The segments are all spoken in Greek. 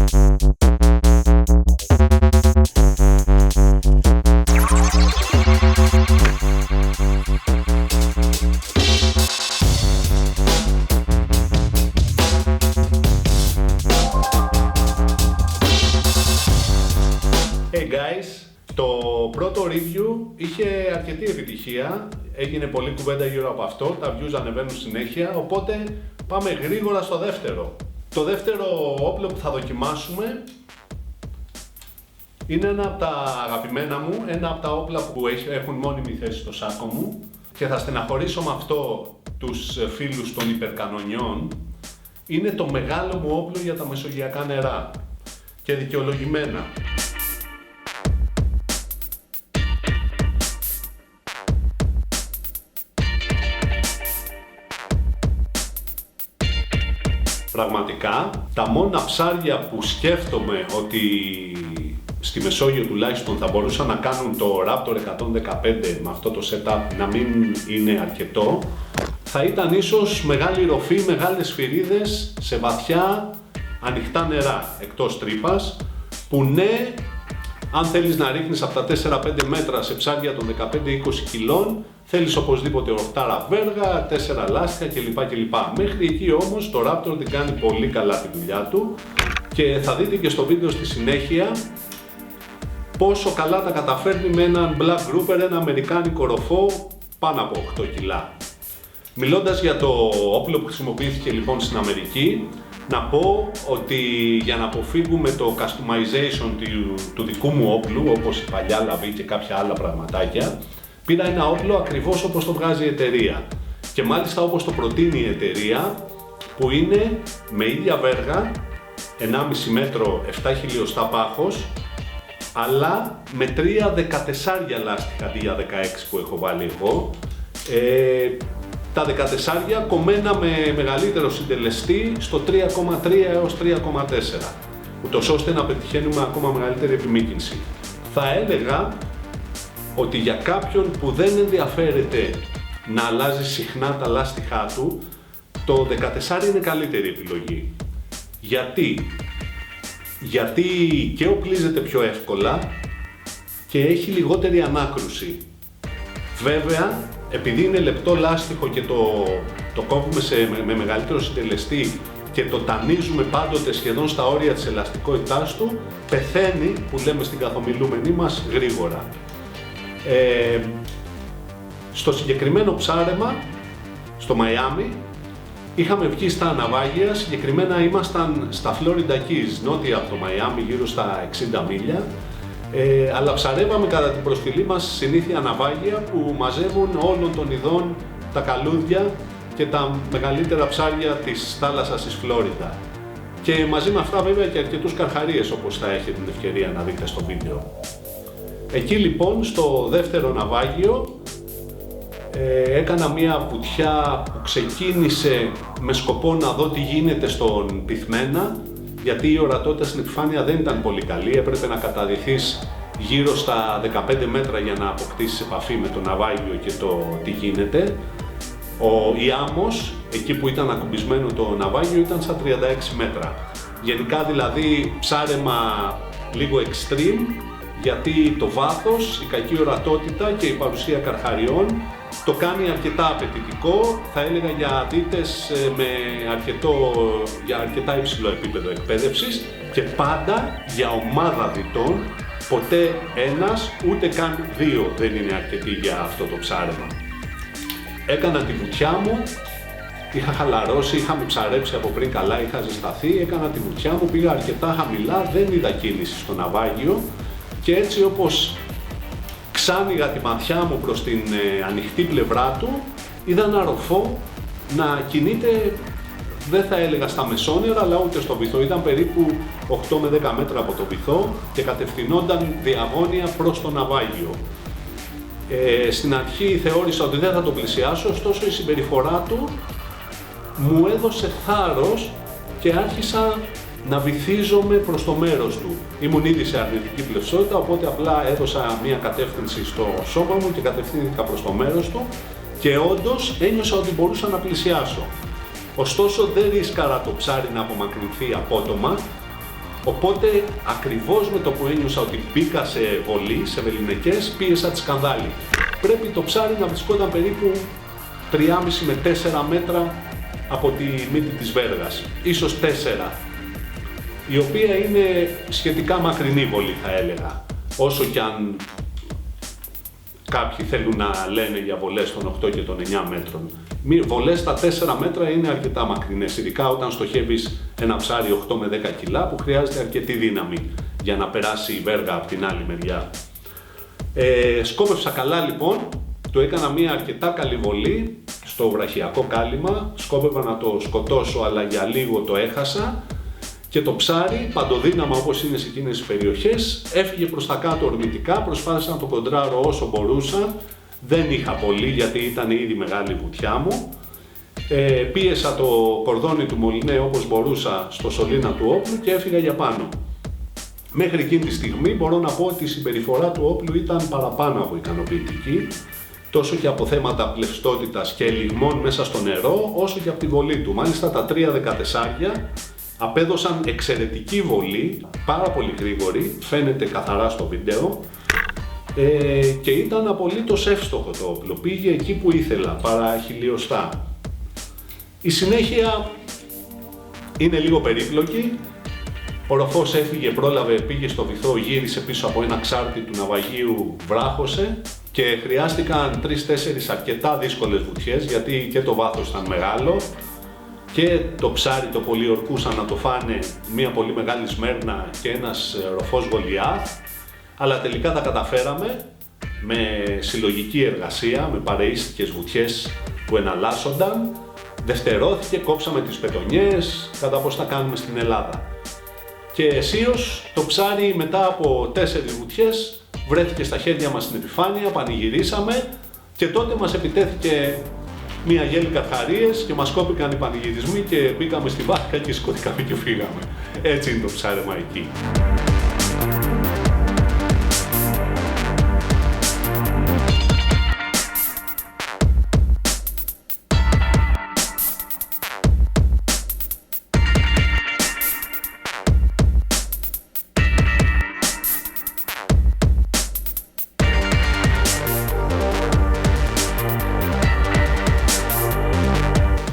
Το πρώτο review είχε αρκετή επιτυχία, έγινε πολλή κουβέντα γύρω από αυτό, τα views ανεβαίνουν συνέχεια, οπότε πάμε γρήγορα στο δεύτερο. Το δεύτερο όπλο που θα δοκιμάσουμε είναι ένα από τα αγαπημένα μου, ένα από τα όπλα που έχουν μόνιμη θέση στο σάκο μου και θα στεναχωρήσω με αυτό τους φίλους των υπερκανονιών. Είναι το μεγάλο μου όπλο για τα μεσογειακά νερά και δικαιολογημένα. Πραγματικά, τα μόνα ψάρια που σκέφτομαι ότι στη Μεσόγειο τουλάχιστον θα μπορούσαν να κάνουν το Raptor 115 με αυτό το setup να μην είναι αρκετό, θα ήταν ίσως μεγάλη ροφή, μεγάλες σφυρίδες σε βαθιά ανοιχτά νερά εκτός τρύπας, που ναι, αν θέλεις να ρίχνεις από τα 4-5 μέτρα σε ψάρια των 15-20 κιλών, θέλεις οπωσδήποτε 8 βέργα, 4 λάστιχα κλπ. Μέχρι εκεί όμως το Raptor την κάνει πολύ καλά τη δουλειά του και θα δείτε και στο βίντεο στη συνέχεια πόσο καλά τα καταφέρνει με έναν Black Grouper, ένα αμερικάνικο ροφό πάνω από 8 κιλά. Μιλώντας για το όπλο που χρησιμοποιήθηκε λοιπόν στην Αμερική, να πω ότι για να αποφύγουμε το customization του δικού μου όπλου, όπως η παλιά λαβή και κάποια άλλα πραγματάκια, πήρα ένα όπλο ακριβώς όπως το βγάζει η εταιρεία και μάλιστα όπως το προτείνει η εταιρεία, που είναι με ίδια βέργα, 1,5 μέτρο 7 χιλιοστά πάχος, αλλά με 3 14 λάστιχα αντί για 16 που έχω βάλει εγώ. Τα 14 κομμένα με μεγαλύτερο συντελεστή στο 3,3 έως 3,4, ούτως ώστε να πετυχαίνουμε ακόμα μεγαλύτερη επιμήκυνση. Θα έλεγα ότι για κάποιον που δεν ενδιαφέρεται να αλλάζει συχνά τα λάστιχά του, το 14 είναι καλύτερη επιλογή. Γιατί και οπλίζεται πιο εύκολα και έχει λιγότερη ανάκρουση. Βέβαια, επειδή είναι λεπτό λάστιχο και το κόβουμε με μεγαλύτερο συντελεστή και το τανίζουμε πάντοτε σχεδόν στα όρια της ελαστικότητάς του, πεθαίνει, που λέμε στην καθομιλούμενη μας, γρήγορα. Στο συγκεκριμένο ψάρεμα, στο Μαϊάμι, είχαμε βγει στα ναυάγια, συγκεκριμένα ήμασταν στα Florida Keys, νότια από το Μαϊάμι, γύρω στα 60 μίλια, αλλά ψαρεύαμε κατά την προστιλή μας συνήθεια ναυάγια που μαζεύουν όλων των ειδών τα καλούδια και τα μεγαλύτερα ψάρια της θάλασσας της Φλόριντα. Και μαζί με αυτά βέβαια και αρκετούς καρχαρίες, όπως θα έχετε την ευκαιρία να δείτε στο βίντεο. Εκεί λοιπόν στο δεύτερο ναυάγιο έκανα μία βουτιά που ξεκίνησε με σκοπό να δω τι γίνεται στον πυθμένα, γιατί η ορατότητα στην επιφάνεια δεν ήταν πολύ καλή, έπρεπε να καταδυθείς γύρω στα 15 μέτρα για να αποκτήσεις επαφή με το ναυάγιο και το τι γίνεται. Η άμμος, εκεί που ήταν ακουμπισμένο το ναυάγιο, ήταν στα 36 μέτρα. Γενικά δηλαδή ψάρεμα λίγο extreme, γιατί το βάθος, η κακή ορατότητα και η παρουσία καρχαριών το κάνει αρκετά απαιτητικό, θα έλεγα για δίτες για αρκετά υψηλό επίπεδο εκπαίδευσης και πάντα για ομάδα διτών, ποτέ ένας ούτε καν δύο δεν είναι αρκετοί για αυτό το ψάρεμα. Έκανα τη βουτιά μου, είχα χαλαρώσει, είχαμε ψαρέψει από πριν καλά, είχα ζεσταθεί, έκανα τη βουτιά μου, πήγα αρκετά χαμηλά, δεν είδα κίνηση στο ναυάγιο και έτσι όπως ξάνοιγα τη ματιά μου προς την ανοιχτή πλευρά του, είδα ένα ροφό να κινείται, δεν θα έλεγα στα μεσόνερα, αλλά ούτε στο βυθό. Ήταν περίπου 8 με 10 μέτρα από το βυθό και κατευθυνόταν διαγώνια προς το ναυάγιο. Στην αρχή θεώρησα ότι δεν θα το πλησιάσω, ωστόσο η συμπεριφορά του μου έδωσε θάρρος και άρχισα να βυθίζομαι προς το μέρος του. Ήμουν ήδη σε αρνητική πλευσότητα, οπότε απλά έδωσα μια κατεύθυνση στο σώμα μου και κατευθύνθηκα προς το μέρος του και όντως ένιωσα ότι μπορούσα να πλησιάσω. Ωστόσο δεν ρίσκαρα το ψάρι να απομακρυνθεί απότομα Οπότε ακριβώς με το που ένιωσα ότι μπήκα σε βολή, σε βεληνικές, πίεσα τη σκανδάλη. Πρέπει το ψάρι να βρισκόταν περίπου 3,5 με 4 μέτρα από τη μύτη της βέργας, ίσως 4, η οποία είναι σχετικά μακρινή βολή θα έλεγα, όσο κι αν κάποιοι θέλουν να λένε για βολές των 8 και των 9 μέτρων. Βολές στα 4 μέτρα είναι αρκετά μακρινές, ειδικά όταν στοχεύεις ένα ψάρι 8 με 10 κιλά που χρειάζεται αρκετή δύναμη για να περάσει η βέργα από την άλλη μεριά. Σκόπευσα καλά λοιπόν, του έκανα μια αρκετά καλή βολή στο βραχιακό κάλυμα, σκόπευα να το σκοτώσω αλλά για λίγο το έχασα και το ψάρι, παντοδύναμα όπως είναι σε εκείνες τις περιοχές, έφυγε προς τα κάτω ορμητικά, προσπάθησα να το κοντράρω όσο μπορούσα, δεν είχα πολύ γιατί ήταν ήδη μεγάλη βουτιά μου. Πίεσα το κορδόνι του μολυνέ όπως μπορούσα στο σωλήνα του όπλου και έφυγα για πάνω. Μέχρι εκείνη τη στιγμή μπορώ να πω ότι η συμπεριφορά του όπλου ήταν παραπάνω από ικανοποιητική, τόσο και από θέματα πλευστότητας και ελιγμών μέσα στο νερό, όσο και από τη βολή του. Μάλιστα τα 3 δεκατεσσάρια απέδωσαν εξαιρετική βολή, πάρα πολύ γρήγορη, φαίνεται καθαρά στο βίντεο, και ήταν απολύτως εύστοχο το όπλο, πήγε εκεί που ήθελα, παρά χιλιοστά. Η συνέχεια είναι λίγο περίπλοκη. Ο ροφός έφυγε, πρόλαβε, πήγε στο βυθό, γύρισε πίσω από ένα ξάρτι του ναυαγίου, βράχωσε και χρειάστηκαν 3-4 αρκετά δύσκολες βουτιές γιατί και το βάθος ήταν μεγάλο και το ψάρι το πολιορκούσαν να το φάνε μια πολύ μεγάλη σμέρνα και ένας ροφός Γολιάθ, αλλά τελικά τα καταφέραμε με συλλογική εργασία, με παρεΐστικες βουτιές που εναλλάσσονταν, δευτερώθηκε, κόψαμε τις πετονιές, κατά πώς τα κάνουμε στην Ελλάδα. Και αισίως το ψάρι μετά από 4 βουτιές βρέθηκε στα χέρια μας στην επιφάνεια, πανηγυρίσαμε και τότε μας επιτέθηκε μια γέλη καρχαρίες και μας κόπηκαν οι πανηγυρισμοί και μπήκαμε στη βάρκα και σηκωθήκαμε και φύγαμε. Έτσι είναι το ψάρεμα εκεί.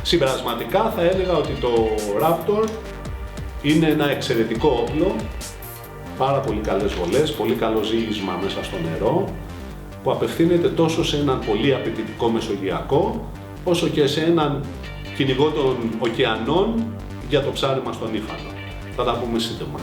Συμπερασματικά θα έλεγα ότι το Raptor είναι ένα εξαιρετικό όπλο, πάρα πολύ καλές βολές, πολύ καλό ζύγισμα μέσα στο νερό, που απευθύνεται τόσο σε έναν πολύ απαιτητικό μεσογειακό, όσο και σε έναν κυνηγό των ωκεανών για το ψάρεμα στον ύφαλο. Θα τα πούμε σύντομα.